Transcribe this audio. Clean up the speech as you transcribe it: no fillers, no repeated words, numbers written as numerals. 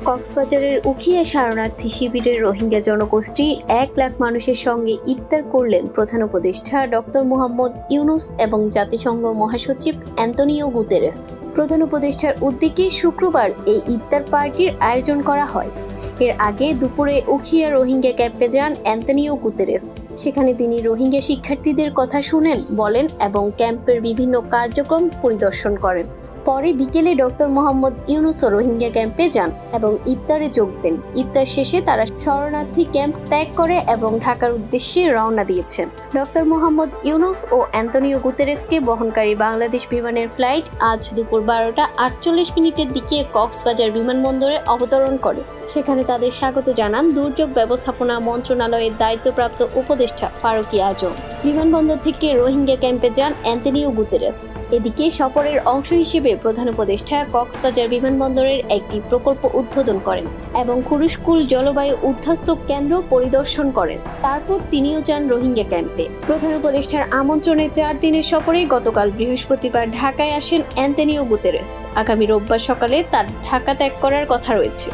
কক্সবাজারের উখিয়া শরণার্থী শিবিরের রোহিঙ্গা জনগোষ্ঠী 1 লাখ মানুষের সঙ্গে ইফতার করলেন প্রধান উপদেষ্টা ডক্টর মোহাম্মদ ইউনুস এবং জাতিসংঘ মহাসচিব অ্যান্তোনিও গুতেরেস। প্রধান উপদেষ্টার উদ্যোগে শুক্রবার এই ইফতার পার্টির আয়োজন করা হয়। এর আগে দুপুরে উখিয়া রোহিঙ্গা ক্যাম্পে যান অ্যান্তোনিও গুতেরেস। সেখানে তিনি রোহিঙ্গা শিক্ষার্থীদের কথা শুনেন, বলেন এবং ক্যাম্পের বিভিন্ন কার্যক্রম পরিদর্শন করেন। পরে বিকেলে ডক্টর মোহাম্মদ ইউনুসও রোহিঙ্গা ক্যাম্পে যান এবং ইফতারে যোগ দেন। ইফতার শেষে তারা শরণার্থী ক্যাম্প ত্যাগ করে এবং ঢাকার উদ্দেশ্যে রওনা দিয়েছেন। ডক্টর মোহাম্মদ ইউনুস ও অ্যান্তোনিও গুতেরেসকে বহনকারী বাংলাদেশ বিমানের ফ্লাইট আজ দুপুর 12টা 48 দিকে কক্সবাজার বিমানবন্দরে অবতরণ করে। সেখানে তাদের স্বাগত জানান দুর্যোগ ব্যবস্থাপনা মন্ত্রণালয়ের দায়িত্বপ্রাপ্ত উপদেষ্টা ফারুকী আজম। বিমানবন্দর থেকে রোহিঙ্গা ক্যাম্পে যান অ্যান্তোনিও গুতেরেস। এদিকে সফরের অংশ হিসেবে প্রধান উপদেষ্টা কক্সবাজার বিমানবন্দরের একটি প্রকল্প উদ্বোধন করেন এবং খুরুশকুল জলবায়ু উদ্বাস্তু কেন্দ্র পরিদর্শন করেন। তারপর তিনিও যান রোহিঙ্গা ক্যাম্পে। প্রধান উপদেষ্টার আমন্ত্রণে 4 দিনের সফরে গতকাল বৃহস্পতিবার ঢাকায় আসেন অ্যান্তোনিও গুতেরেস। আগামী রোববার সকালে তার ঢাকা ত্যাগ করার কথা রয়েছে।